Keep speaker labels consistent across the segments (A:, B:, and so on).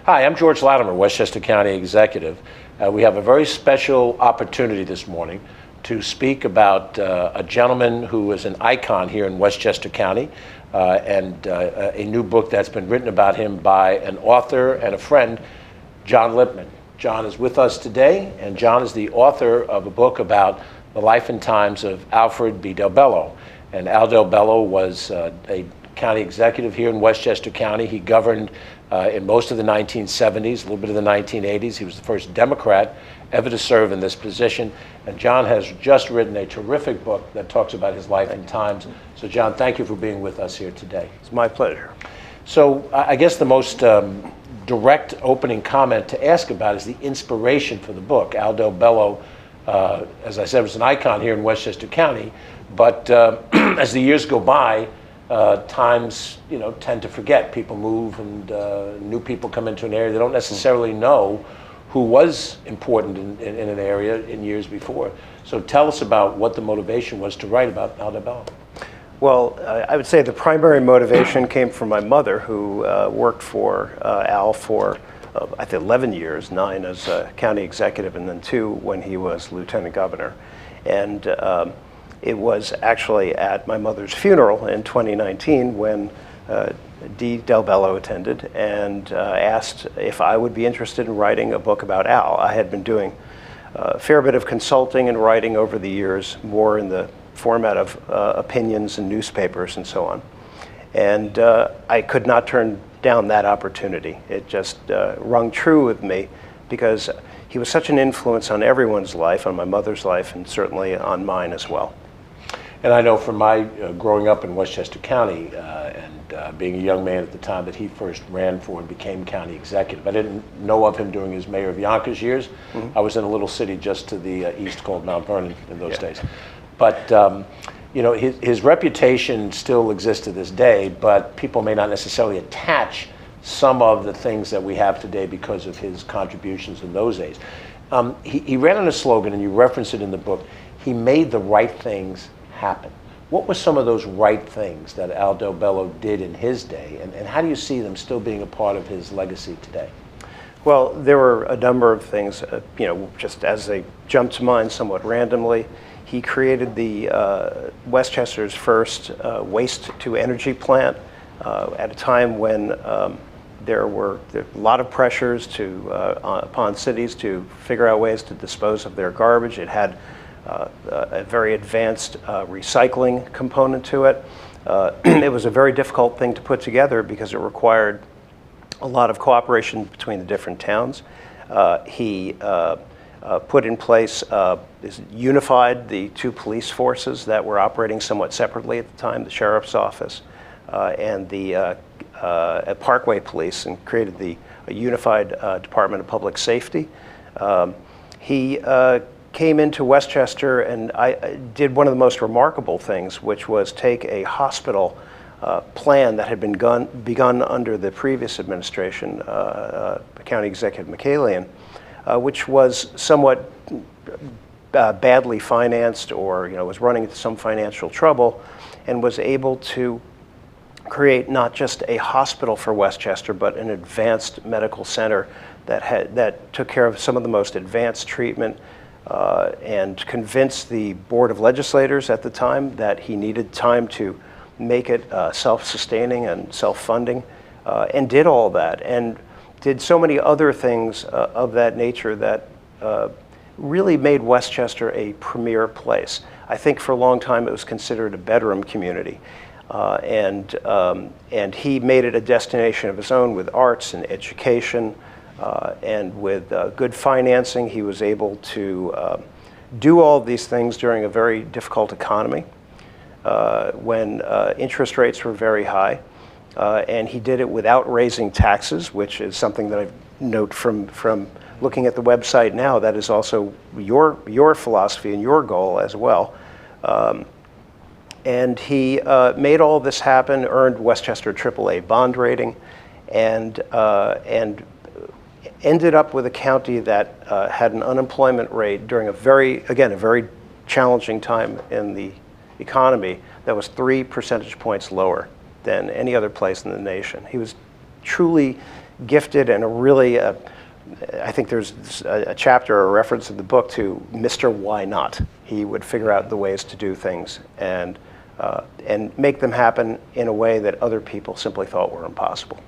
A: Hi, I'm George Latimer, Westchester County Executive. We have a very special opportunity this morning to speak about a gentleman who is an icon here in Westchester County, and a new book that's been written about him by an author and a friend, John Lipman. John is with us today, and John is the author of a book about the life and times of Alfred B. DelBello. And Al DelBello was a county executive here in Westchester County. He governed in most of the 1970s, a little bit of the 1980s. He was the first Democrat ever to serve in this position. And John has just written a terrific book that talks about his life and times. So John, thank you for being with us here today.
B: It's my pleasure.
A: So I guess the most direct opening comment to ask about is the inspiration for the book. Al DelBello, as I said, was an icon here in Westchester County, but as the years go by, times tend to forget. People move, and new people come into an area. They don't necessarily know who was important in an area in years before. So tell us about what the motivation was to write about Al DelBello.
B: Well, I would say the primary motivation came from my mother, who worked for Al for I think 11 years, 9 as a county executive, and then 2 when he was lieutenant governor. And it was actually at my mother's funeral in 2019 when DelBello attended and asked if I would be interested in writing a book about Al. I had been doing a fair bit of consulting and writing over the years, more in the format of opinions and newspapers and so on. And I could not turn down that opportunity. It just rung true with me because he was such an influence on everyone's life, on my mother's life, and certainly on mine as well.
A: And I know from my growing up in Westchester County and being a young man at the time that he first ran for and became county executive. I didn't know of him during his mayor of Yonkers years. Mm-hmm. I was in a little city just to the east called Mount Vernon in those days. But his reputation still exists to this day, but people may not necessarily attach some of the things that we have today because of his contributions in those days. He ran on a slogan, and you reference it in the book: he made the right things happen. What were some of those right things that Al DelBello did in his day, and how do you see them still being a part of his legacy today?
B: Well, there were a number of things, just as they jumped to mind somewhat randomly. He created the Westchester's first waste-to-energy plant at a time when there were a lot of pressures upon cities to figure out ways to dispose of their garbage. It had a very advanced recycling component to it. It was a very difficult thing to put together because it required a lot of cooperation between the different towns. He put in place, unified the 2 police forces that were operating somewhat separately at the time, the sheriff's office and the Parkway Police, and created the unified Department of Public Safety. He came into Westchester and I did one of the most remarkable things, which was take a hospital plan that had been begun under the previous administration, County Executive McCallion, which was somewhat badly financed, or was running into some financial trouble, and was able to create not just a hospital for Westchester, but an advanced medical center that took care of some of the most advanced treatment, and convinced the Board of Legislators at the time that he needed time to make it self-sustaining and self-funding, and did all that, and did so many other things of that nature that really made Westchester a premier place. I think for a long time it was considered a bedroom community, and he made it a destination of his own with arts and education, and with good financing. He was able to do all of these things during a very difficult economy when interest rates were very high. And he did it without raising taxes, which is something that I note from looking at the website now. That is also your philosophy and your goal as well. And he made all this happen, earned Westchester AAA bond rating, and ended up with a county that had an unemployment rate during a very challenging time in the economy that was 3 percentage points lower than any other place in the nation. He was truly gifted and a really, I think there's a chapter or a reference in the book to Mr. Why Not. He would figure out the ways to do things and make them happen in a way that other people simply thought were impossible.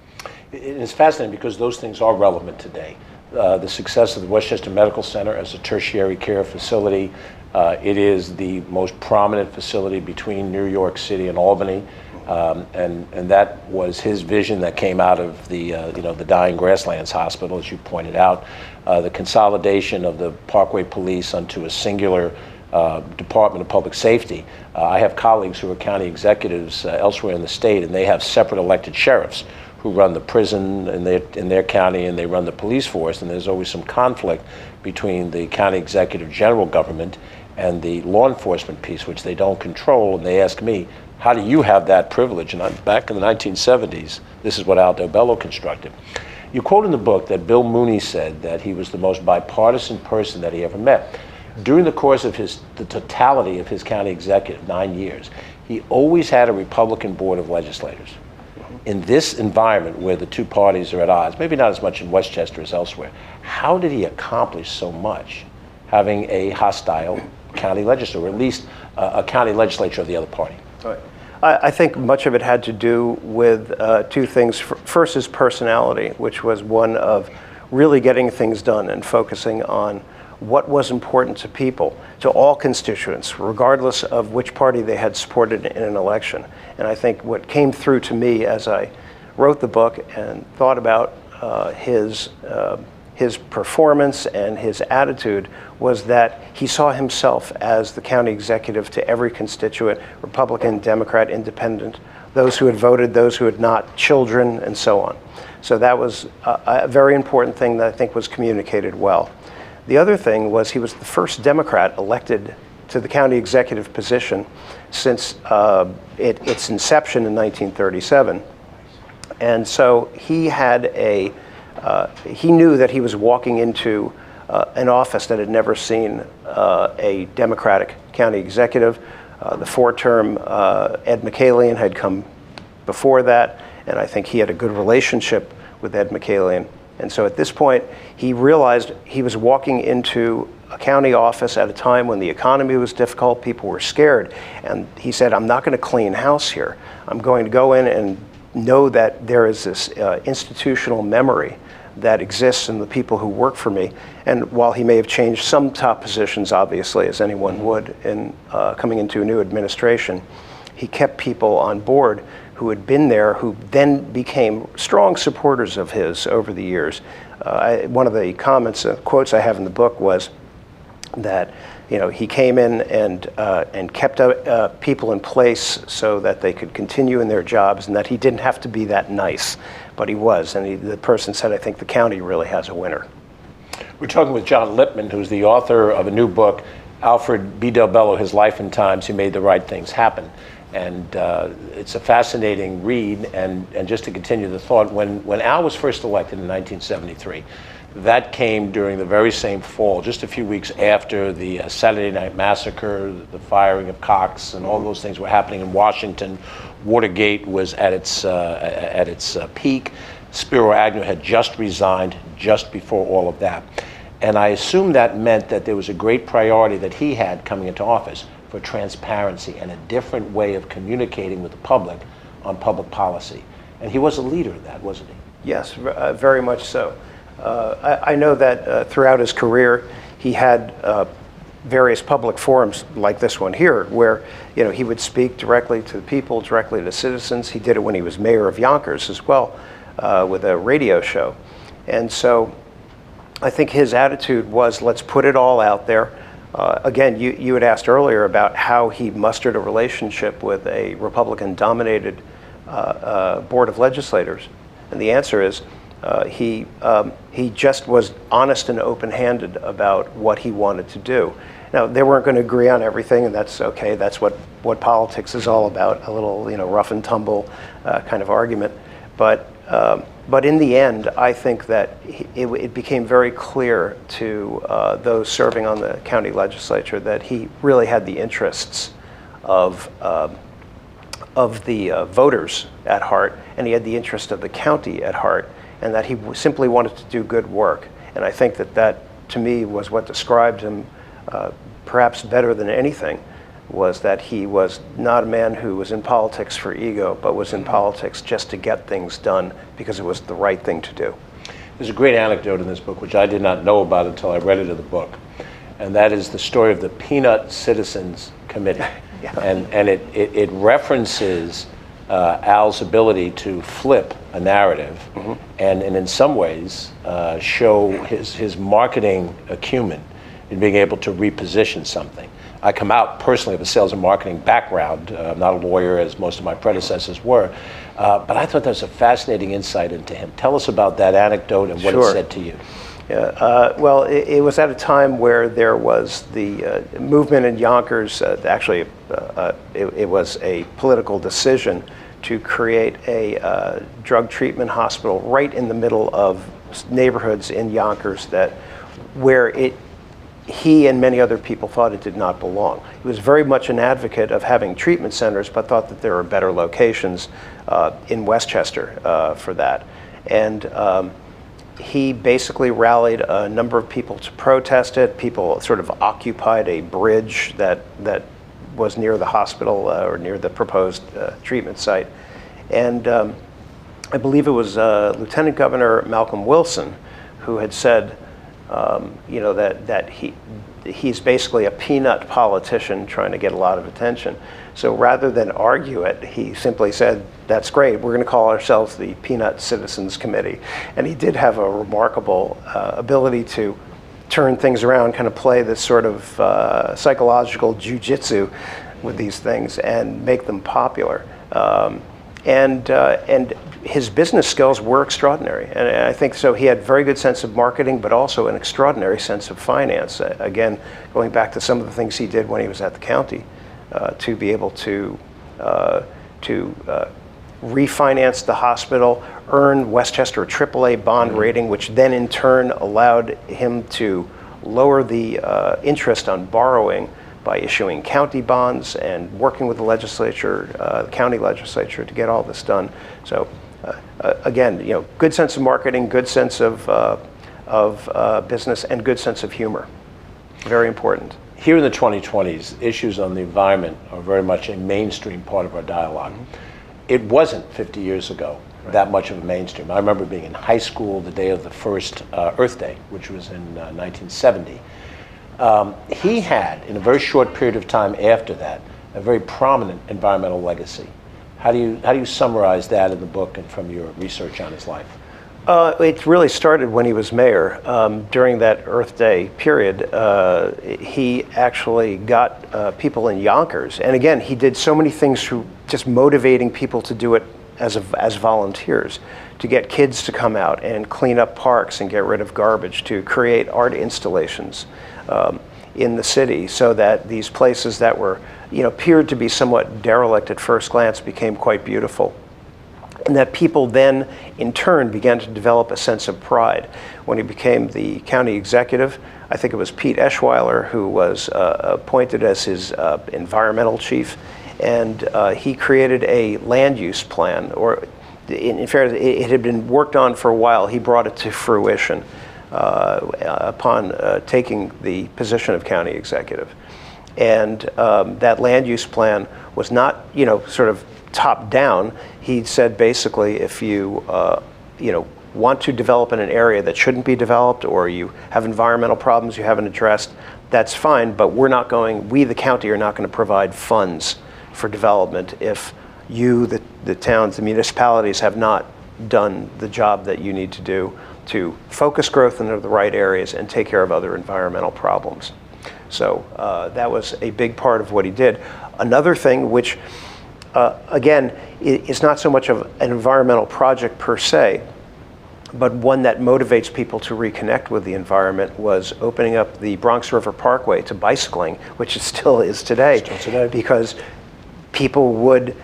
A: It's fascinating because those things are relevant today. The success of the Westchester Medical Center as a tertiary care facility, it is the most prominent facility between New York City and Albany, and that was his vision that came out of the the dying Grasslands Hospital, as you pointed out. The consolidation of the Parkway Police onto a singular Department of Public Safety. I have colleagues who are county executives elsewhere in the state, and they have separate elected sheriffs who run the prison in their county, and they run the police force, and there's always some conflict between the county executive general government and the law enforcement piece, which they don't control. And they ask me, how do you have that privilege? And back in the 1970s, this is what DelBello constructed. You quote in the book that Bill Mooney said that he was the most bipartisan person that he ever met. During the course of the totality of his county executive, 9 years, he always had a Republican board of legislators. In this environment where the two parties are at odds, maybe not as much in Westchester as elsewhere, how did he accomplish so much having a hostile county legislature, or at least a county legislature of the other party?
B: Right. I think much of it had to do with two things. First is personality, which was one of really getting things done and focusing on what was important to people, to all constituents, regardless of which party they had supported in an election. And I think what came through to me as I wrote the book and thought about his performance and his attitude was that he saw himself as the county executive to every constituent, Republican, Democrat, Independent, those who had voted, those who had not, children, and so on. So that was a very important thing that I think was communicated well. The other thing was he was the first Democrat elected to the county executive position since its inception in 1937. And so he had he knew that he was walking into an office that had never seen a Democratic county executive. The four-term Ed McCallion had come before that, and I think he had a good relationship with Ed McCallion. And so at this point, he realized he was walking into a county office at a time when the economy was difficult, people were scared. And he said, I'm not going to clean house here. I'm going to go in and know that there is this institutional memory that exists in the people who work for me. And while he may have changed some top positions, obviously, as anyone would in coming into a new administration, he kept people on board who had been there, who then became strong supporters of his over the years. One of the quotes I have in the book was that he came in and kept people in place so that they could continue in their jobs, and that he didn't have to be that nice, but he was. And the person said, I think the county really has a winner.
A: We're talking with John Lipman, who's the author of a new book, Alfred B. DelBello, His Life and Times, He Made the Right Things Happen. And it's a fascinating read. And just to continue the thought, when Al was first elected in 1973, that came during the very same fall, just a few weeks after the Saturday Night Massacre, the firing of Cox, and all those things were happening in Washington. Watergate was at its peak. Spiro Agnew had just resigned just before all of that. And I assume that meant that there was a great priority that he had coming into office for transparency and a different way of communicating with the public on public policy. And he was a leader in that, wasn't he?
B: Yes, very much so. I know that throughout his career, he had various public forums like this one here, where he would speak directly to the people, directly to citizens. He did it when he was mayor of Yonkers as well, with a radio show. And so I think his attitude was, let's put it all out there. Again, you had asked earlier about how he mustered a relationship with a Republican-dominated board of legislators. And the answer is, he just was honest and open-handed about what he wanted to do. Now, they weren't going to agree on everything, and that's okay. That's what politics is all about, a little rough and tumble kind of argument. But in the end, I think that it became very clear to those serving on the county legislature that he really had the interests of the voters at heart, and he had the interest of the county at heart. and that he simply wanted to do good work. And I think that to me was what described him perhaps better than anything, was that he was not a man who was in politics for ego, but was in politics just to get things done because it was the right thing to do.
A: There's a great anecdote in this book, which I did not know about until I read it in the book, and that is the story of the Peanut Citizens Committee.
B: Yeah.
A: And it references Al's ability to flip a narrative, and in some ways show his marketing acumen in being able to reposition something. I come out personally of a sales and marketing background. I'm not a lawyer, as most of my predecessors were, but I thought that was a fascinating insight into him. Tell us about that anecdote and what it said to you.
B: Yeah, well, it was at a time where there was the movement in Yonkers. Actually, it was a political decision to create a drug treatment hospital right in the middle of neighborhoods in Yonkers where he and many other people thought it did not belong. He was very much an advocate of having treatment centers, but thought that there were better locations in Westchester for that. And he basically rallied a number of people to protest it. People sort of occupied a bridge that was near the hospital or near the proposed treatment site. And I believe it was Lieutenant Governor Malcolm Wilson who had said, that he's basically a peanut politician trying to get a lot of attention. So rather than argue it, he simply said, that's great, we're going to call ourselves the Peanut Citizens Committee. And he did have a remarkable ability to turn things around, kind of play this sort of psychological jujitsu with these things and make them popular. And his business skills were extraordinary. And I think so he had a very good sense of marketing, but also an extraordinary sense of finance. Again, going back to some of the things he did when he was at the county, to be able to refinance the hospital, earn Westchester a AAA bond rating, which then in turn allowed him to lower the interest on borrowing by issuing county bonds and working with the legislature, the county legislature, to get all this done. So again, good sense of marketing, good sense of business, and good sense of humor. Very important.
A: Here in the 2020s, issues on the environment are very much a mainstream part of our dialogue. It wasn't 50 years ago that much of a mainstream. I remember being in high school the day of the first Earth Day, which was in 1970. He had, in a very short period of time after that, a very prominent environmental legacy. How do you summarize that in the book and from your research on his life?
B: It really started when he was mayor. During that Earth Day period, he actually got people in Yonkers. And again, he did so many things through just motivating people to do it as volunteers, to get kids to come out and clean up parks and get rid of garbage, to create art installations in the city, so that these places that were, appeared to be somewhat derelict at first glance became quite beautiful. And that people then, in turn, began to develop a sense of pride. When he became the county executive, I think it was Pete Eschweiler who was appointed as his environmental chief, and he created a land use plan, or in fairness, it had been worked on for a while. He brought it to fruition upon taking the position of county executive. And that land use plan was not, sort of top down. He said basically, if you, want to develop in an area that shouldn't be developed, or you have environmental problems you haven't addressed, that's fine, but we, the county, are not going to provide funds for development if you, the towns, the municipalities, have not done the job that you need to do to focus growth into the right areas and take care of other environmental problems. So that was a big part of what he did. Another thing, which again is not so much of an environmental project per se, but one that motivates people to reconnect with the environment, was opening up the Bronx River Parkway to bicycling, which it still is today, because people would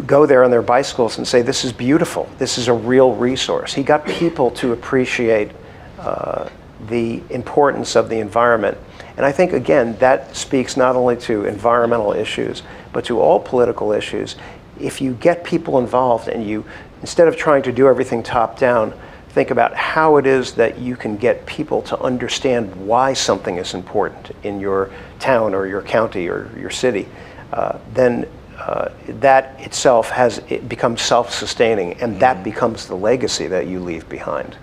B: go there on their bicycles and say, this is beautiful, this is a real resource. He got people to appreciate the importance of the environment. And I think, again, that speaks not only to environmental issues, but to all political issues. If you get people involved and you instead of trying to do everything top down, think about how it is that you can get people to understand why something is important in your town or your county or your city. Then that itself becomes self-sustaining, and that becomes the legacy that you leave behind.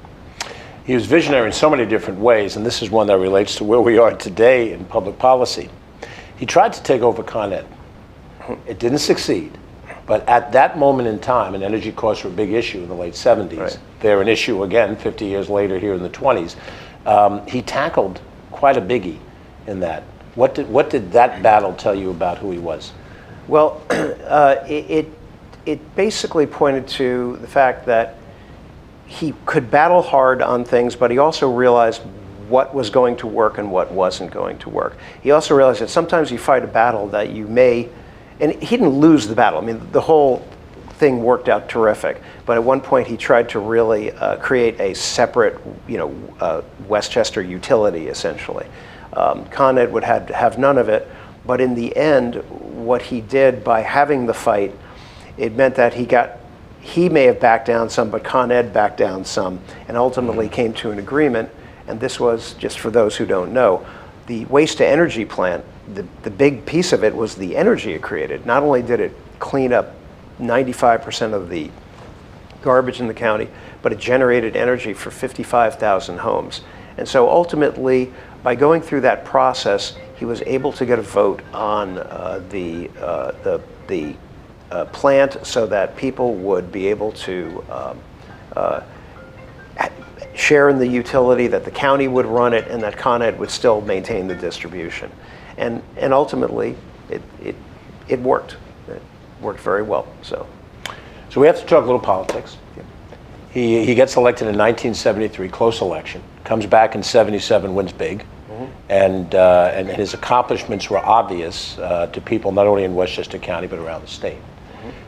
A: He was visionary in so many different ways, and this is one that relates to where we are today in public policy. He tried to take over Con Ed. It didn't succeed, but at that moment in time, and energy costs were a big issue in the late 70s.
B: Right.
A: They're an issue again 50 years later here in the 20s. He tackled quite a biggie in that. What did that battle tell you about who he was?
B: Well, it basically pointed to the fact that he could battle hard on things, but he also realized what was going to work and what wasn't going to work. He also realized that sometimes you fight a battle that you may, and he didn't lose the battle. I mean, the whole thing worked out terrific, but at one point he tried to really create a separate, Westchester utility, essentially. Con Ed would have none of it, but in the end, what he did by having the fight, it meant that he may have backed down some, but Con Ed backed down some, and ultimately came to an agreement. And this was, just for those who don't know, the waste to energy plant, the big piece of it was the energy it created. Not only did it clean up 95% of the garbage in the county, but it generated energy for 55,000 homes. And so ultimately, by going through that process, he was able to get a vote on the plant so that people would be able to share in the utility, that the county would run it, and that Con Ed would still maintain the distribution. And ultimately, it worked. It worked very well. So
A: we have to talk a little politics. He gets elected in 1973, close election, comes back in 77, wins big. And his accomplishments were obvious to people not only in Westchester County but around the state.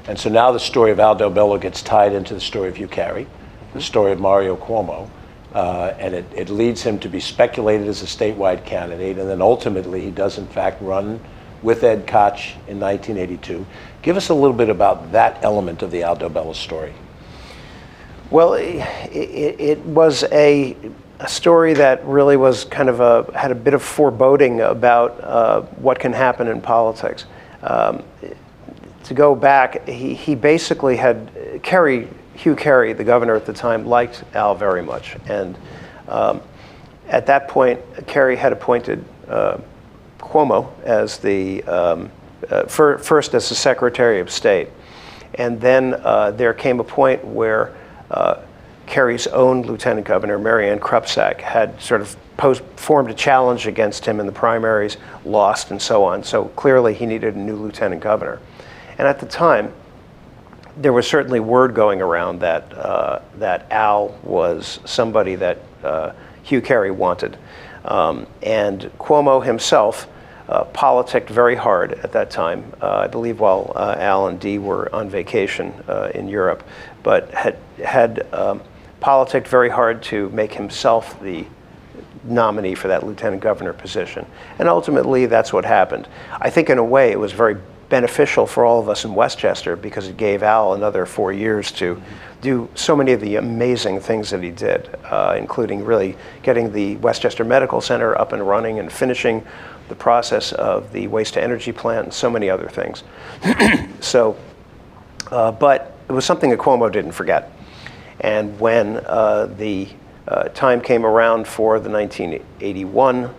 A: And so now the story of Al DelBello gets tied into the story of Hugh Carey, the story of Mario Cuomo, and it leads him to be speculated as a statewide candidate, and then ultimately he does in fact run with Ed Koch in 1982. Give us a little bit about that element of the Al DelBello story.
B: Well, it was a story that really was kind of had a bit of foreboding about what can happen in politics. To go back, he basically had Hugh Carey, the governor at the time, liked Al very much, and at that point, Carey had appointed Cuomo as the first as the Secretary of State, and then there came a point where Carey's own lieutenant governor, Marianne Krupsack, had sort of formed a challenge against him in the primaries, lost, and so on. So clearly he needed a new lieutenant governor. And at the time, there was certainly word going around that Al was somebody that Hugh Carey wanted. And Cuomo himself politicked very hard at that time, I believe while Al and Dee were on vacation in Europe, but had politicked very hard to make himself the nominee for that lieutenant governor position. And ultimately, that's what happened. I think in a way it was very beneficial for all of us in Westchester because it gave Al another 4 years to do so many of the amazing things that he did, including really getting the Westchester Medical Center up and running and finishing the process of the waste to energy plant and so many other things. So, but it was something that Cuomo didn't forget. And when the time came around for the 1981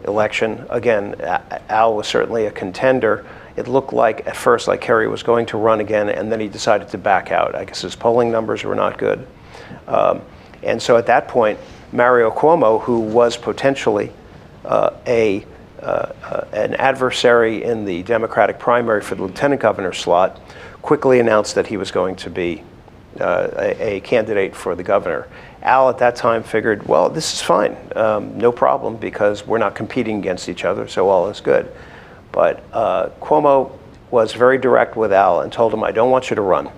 B: election, again, Al was certainly a contender. It looked like, at first, like Carey was going to run again, and then he decided to back out. I guess his polling numbers were not good. And so at that point, Mario Cuomo, who was potentially an adversary in the Democratic primary for the lieutenant governor slot, quickly announced that he was going to be a candidate for the governor. Al at that time figured, well, this is fine, no problem, because we're not competing against each other, so all is good. But Cuomo was very direct with Al and told him, I don't want you to run.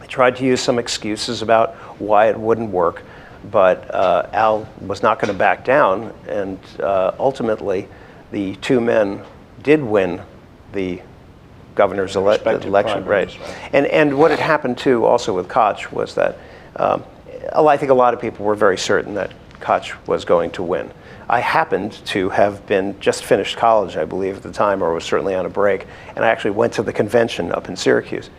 B: He tried to use some excuses about why it wouldn't work, but Al was not going to back down, and ultimately the two men did win the governor's election, right?
A: Right.
B: And what had happened too, also with Koch, was that I think a lot of people were very certain that Koch was going to win. I happened to have been just finished college, I believe, at the time, or was certainly on a break, and I actually went to the convention up in Syracuse.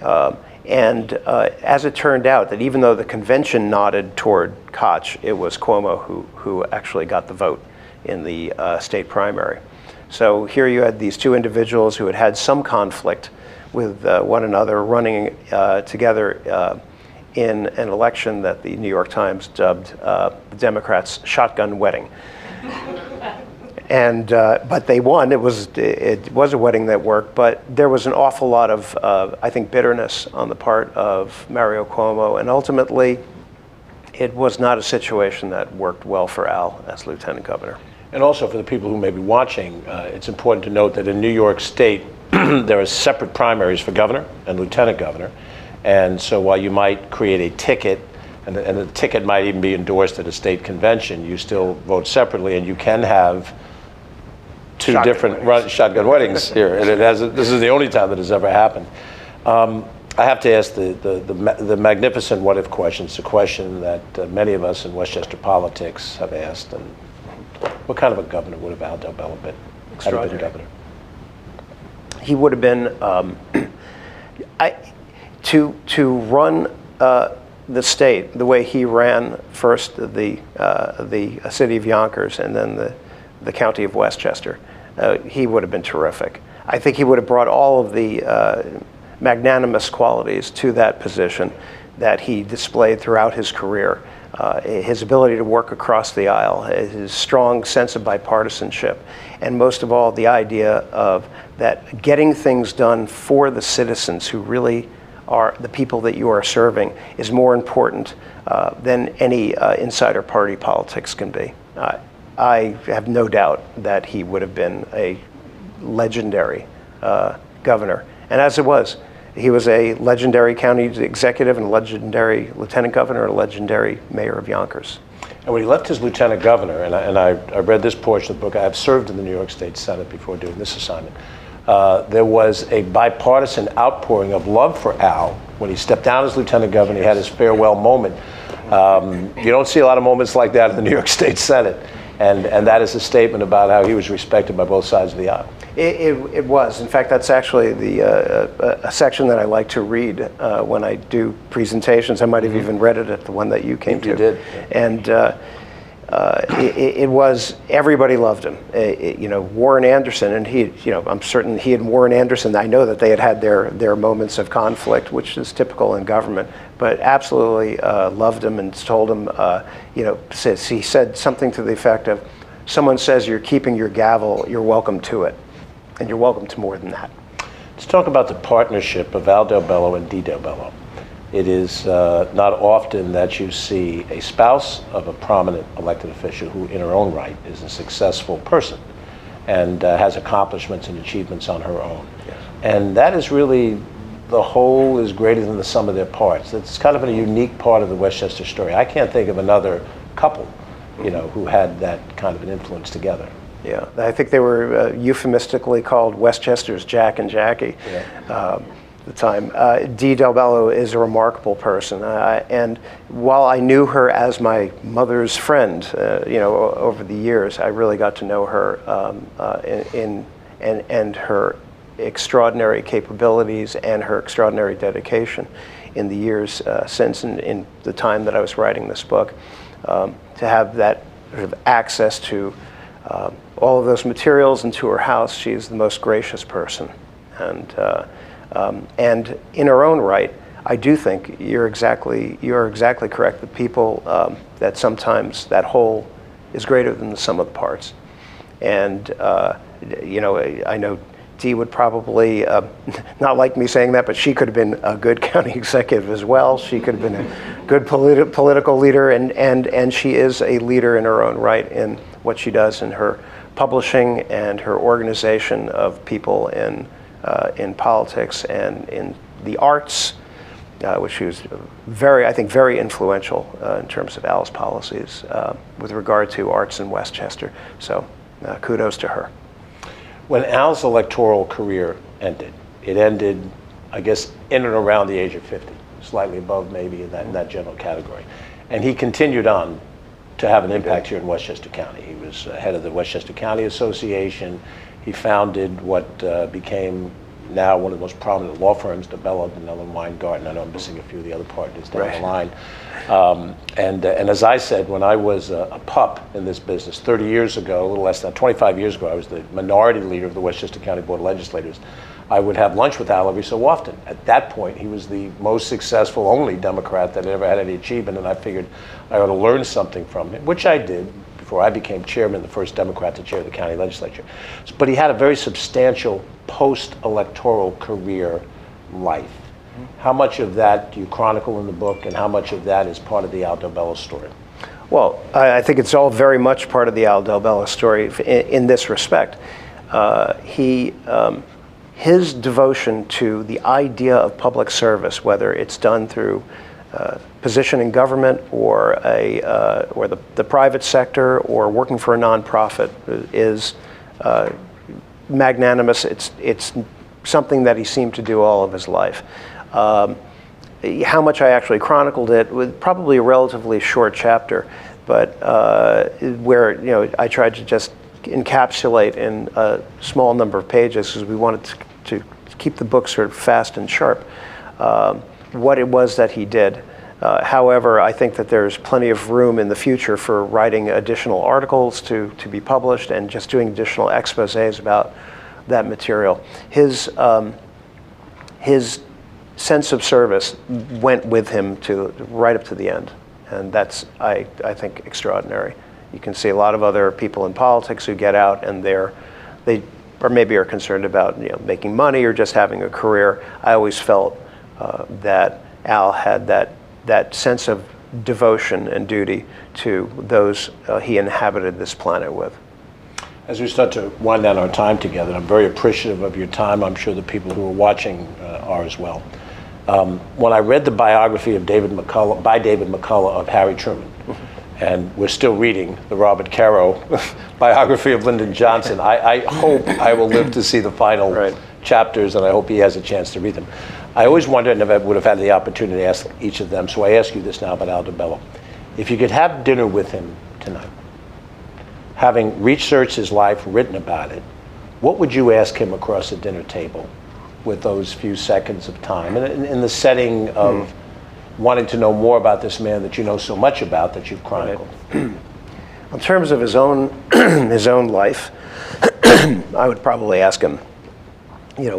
B: As it turned out, that even though the convention nodded toward Koch, it was Cuomo who actually got the vote in the state primary. So here you had these two individuals who had had some conflict with one another running together in an election that the New York Times dubbed the Democrats' shotgun wedding. But they won. It was a wedding that worked, but there was an awful lot of, I think, bitterness on the part of Mario Cuomo, and ultimately, it was not a situation that worked well for Al as lieutenant governor.
A: And also for the people who may be watching, it's important to note that in New York State, there are separate primaries for governor and lieutenant governor. And so while you might create a ticket, and the ticket might even be endorsed at a state convention, you still vote separately, and you can have two shotgun weddings here. And this is the only time that has ever happened. I have to ask the magnificent what-if question. It's a question that many of us in Westchester politics have asked. And what kind of a governor would have Al DelBello been had he been governor?
B: He would have been, to run the state the way he ran first the city of Yonkers and then the county of Westchester, he would have been terrific. I think he would have brought all of the magnanimous qualities to that position that he displayed throughout his career. His ability to work across the aisle, his strong sense of bipartisanship, and most of all, the idea of that getting things done for the citizens who really are the people that you are serving is more important than any insider party politics can be. I have no doubt that he would have been a legendary governor. And as it was, he was a legendary county executive and a legendary lieutenant governor and a legendary mayor of Yonkers.
A: And when he left his lieutenant governor, and I read this portion of the book, I have served in the New York State Senate before doing this assignment, there was a bipartisan outpouring of love for Al. When he stepped down as lieutenant governor, he had his farewell moment. You don't see a lot of moments like that in the New York State Senate. And that is a statement about how he was respected by both sides of the aisle.
B: It was. In fact, that's actually a section that I like to read when I do presentations. I might have even read it at the one that you came to.
A: You did.
B: And it was, everybody loved him. Warren Anderson, and I'm certain he and Warren Anderson, I know that they had their moments of conflict, which is typical in government, but absolutely loved him and told him, he said something to the effect of, someone says you're keeping your gavel, you're welcome to it. And you're welcome to more than that.
A: Let's talk about the partnership of Al DelBello and DelBello. It is not often that you see a spouse of a prominent elected official who in her own right is a successful person and has accomplishments and achievements on her own.
B: Yes.
A: And that is really, the whole is greater than the sum of their parts. It's kind of a unique part of the Westchester story. I can't think of another couple, who had that kind of an influence together.
B: Yeah, I think they were euphemistically called Westchester's Jack and Jackie.
A: Yeah.
B: At the time. DelBello is a remarkable person, and while I knew her as my mother's friend, over the years, I really got to know her and her extraordinary capabilities and her extraordinary dedication in the years since, in the time that I was writing this book, to have that sort of access to all of those materials and to her house. She's the most gracious person, and in her own right, I do think you're exactly correct. The people that sometimes that whole is greater than the sum of the parts, and I know Dee would probably not like me saying that, but she could have been a good county executive as well. She could have been a good political leader, and she is a leader in her own right in what she does in her publishing and her organization of people in politics and in the arts, which she was very influential in terms of Al's policies with regard to arts in Westchester. So kudos to her.
A: When Al's electoral career ended. It ended, I guess, in and around the age of 50, slightly above maybe in that general category. And he continued on to have an impact here in Westchester County. He was head of the Westchester County Association. He founded what became now one of the most prominent law firms, DelBello, and Weingarten. I know I'm missing a few of the other partners down the line. And as I said, when I was a pup in this business 30 years ago, a little less than 25 years ago, I was the minority leader of the Westchester County Board of Legislators. I would have lunch with Al every so often. At that point, he was the most successful, only Democrat that ever had any achievement, and I figured I ought to learn something from him, which I did before I became chairman, the first Democrat to chair the county legislature. But he had a very substantial post-electoral career life. How much of that do you chronicle in the book, and how much of that is part of the Al DelBello story?
B: Well, I think it's all very much part of the Al DelBello story in this respect. His devotion to the idea of public service, whether it's done through position in government or the private sector or working for a nonprofit, is magnanimous. It's something that he seemed to do all of his life. How much I actually chronicled it with probably a relatively short chapter, but where I tried to just encapsulate in a small number of pages, because we wanted to keep the book sort of fast and sharp, what it was that he did. However, I think that there's plenty of room in the future for writing additional articles to be published and just doing additional exposés about that material. His sense of service went with him right up to the end, and that's, I think, extraordinary. You can see a lot of other people in politics who get out and they are concerned about making money or just having a career. I always felt that Al had that sense of devotion and duty to those he inhabited this planet with.
A: As we start to wind down our time together, I'm very appreciative of your time. I'm sure the people who are watching are as well. When I read the biography of David McCullough of Harry Truman, and we're still reading the Robert Caro biography of Lyndon Johnson, I hope I will live to see the final chapters, and I hope he has a chance to read them. I always wondered if I would have had the opportunity to ask each of them, so I ask you this now about Al DelBello. If you could have dinner with him tonight, having researched his life, written about it, what would you ask him across the dinner table with those few seconds of time, and in the setting of wanting to know more about this man that you know so much about that you've chronicled?
B: In terms of his own his own life, I would probably ask him, I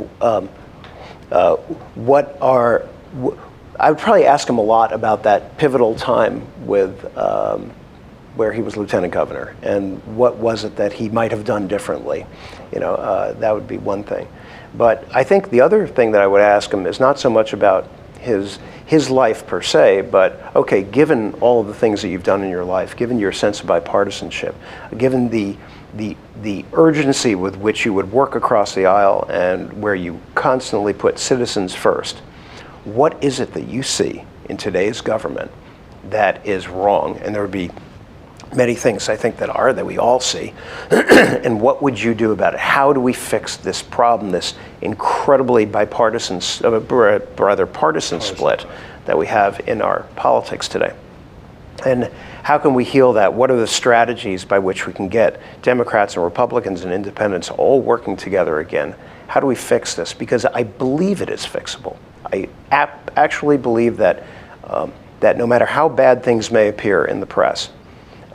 B: would probably ask him a lot about that pivotal time with where he was lieutenant governor, and what was it that he might have done differently. That would be one thing. But I think the other thing that I would ask him is not so much about his life per se, but okay, given all of the things that you've done in your life, given your sense of bipartisanship, given the urgency with which you would work across the aisle and where you constantly put citizens first, what is it that you see in today's government that is wrong? And there would be many things I think that we all see. And what would you do about it? How do we fix this problem, this incredibly partisan split that we have in our politics today? And how can we heal that? What are the strategies by which we can get Democrats and Republicans and independents all working together again? How do we fix this? Because I believe it is fixable. I actually believe that that no matter how bad things may appear in the press,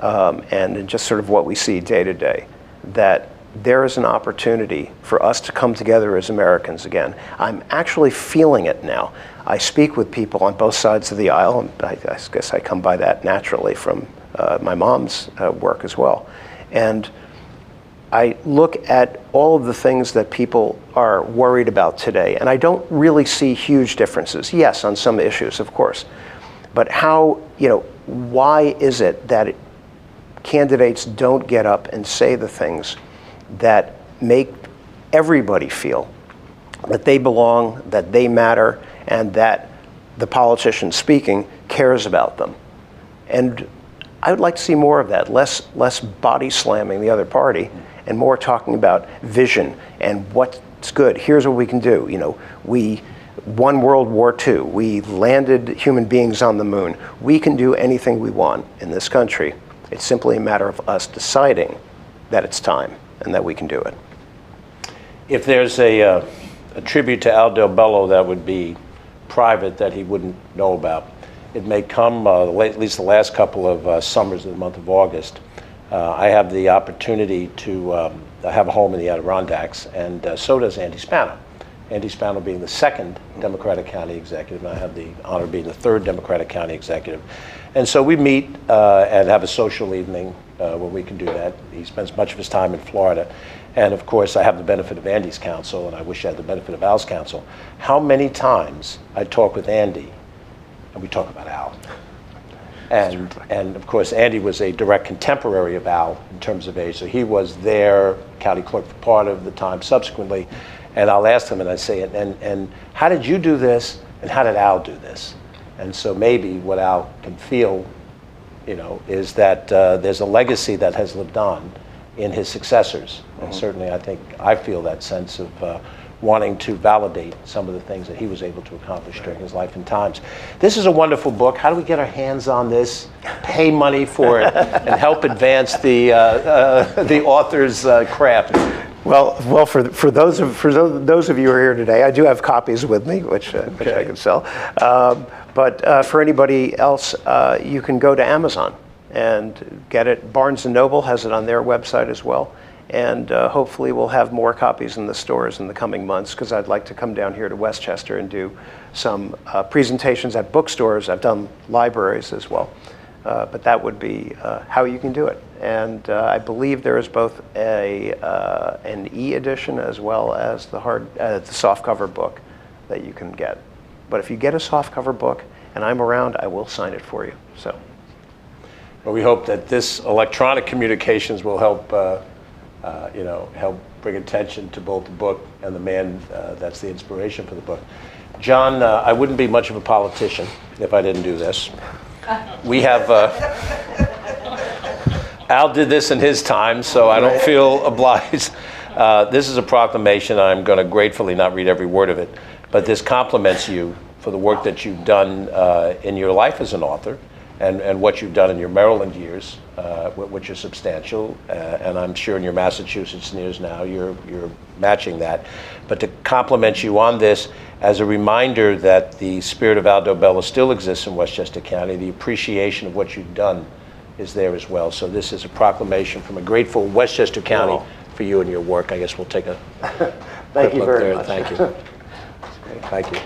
B: and in just sort of what we see day to day, that there is an opportunity for us to come together as Americans again. I'm actually feeling it now. I speak with people on both sides of the aisle, and I guess I come by that naturally from my mom's work as well. And I look at all of the things that people are worried about today, and I don't really see huge differences. Yes, on some issues, of course. But why is it that candidates don't get up and say the things that make everybody feel that they belong, that they matter, and that the politician speaking cares about them? And I would like to see more of that, less body slamming the other party, and more talking about vision and what It's good. Here's what we can do. We won World War II. We landed human beings on the moon. We can do anything we want in this country. It's simply a matter of us deciding that it's time and that we can do it.
A: If there's a tribute to Al DelBello that would be private that he wouldn't know about, it may come at least the last couple of summers of the month of August. I have the opportunity to have a home in the Adirondacks, and so does Andy Spano. Andy Spano being the second Democratic County Executive, and I have the honor of being the third Democratic County Executive. And so we meet and have a social evening when we can do that. He spends much of his time in Florida. And of course, I have the benefit of Andy's counsel, and I wish I had the benefit of Al's counsel. How many times I talk with Andy, and we talk about Al. And of course, Andy was a direct contemporary of Al in terms of age. So he was their county clerk for part of the time subsequently. And I'll ask him, and I say, and how did you do this, and how did Al do this? And so maybe what Al can feel, is that there's a legacy that has lived on in his successors. And certainly I feel that sense of wanting to validate some of the things that he was able to accomplish during his life and times. This is a wonderful book. How do we get our hands on this, pay money for it, and help advance the author's craft?
B: Well, for those of you who are here today, I do have copies with me, which I can sell. But for anybody else, you can go to Amazon and get it. Barnes & Noble has it on their website as well. And hopefully we'll have more copies in the stores in the coming months, because I'd like to come down here to Westchester and do some presentations at bookstores. I've done libraries as well. But that would be how you can do it. And I believe there is both an e-edition as well as the softcover book that you can get. But if you get a softcover book and I'm around, I will sign it for you. So.
A: Well, we hope that this electronic communications will help help bring attention to both the book and the man that's the inspiration for the book. John, I wouldn't be much of a politician if I didn't do this. We have, Al did this in his time, so I don't feel obliged. This is a proclamation. I'm going to gratefully not read every word of it, but this compliments you for the work that you've done in your life as an author, and what you've done in your Maryland years, which is substantial, and I'm sure in your Massachusetts years now you're matching that. But to compliment you on this as a reminder that the spirit of Al DelBello still exists in Westchester County, the appreciation of what you've done is there as well. So this is a proclamation from a grateful Westchester County for you and your work. I guess we'll take a
B: Thank you
A: look
B: very
A: there.
B: much.
A: Thank you. Thank you.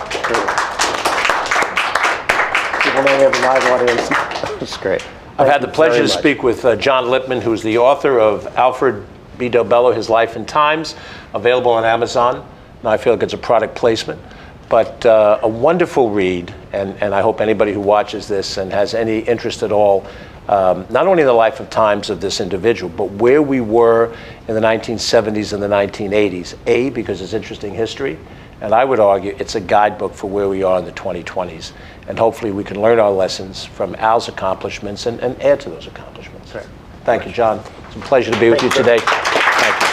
B: People know we have a live audience. It's great.
A: I've had the pleasure to speak with John Lipman, who's the author of Alfred B. DelBello, His Life and Times, available on Amazon. Now I feel like it's a product placement, but a wonderful read, and I hope anybody who watches this and has any interest at all, not only in the life of times of this individual, but where we were in the 1970s and the 1980s, because it's interesting history, and I would argue it's a guidebook for where we are in the 2020s. And hopefully we can learn our lessons from Al's accomplishments and add to those accomplishments.
B: Right.
A: Thank you, John. It's a pleasure to be with you today. Thank you.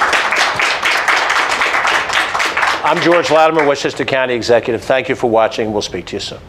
A: I'm George Latimer, Westchester County Executive. Thank you for watching. We'll speak to you soon.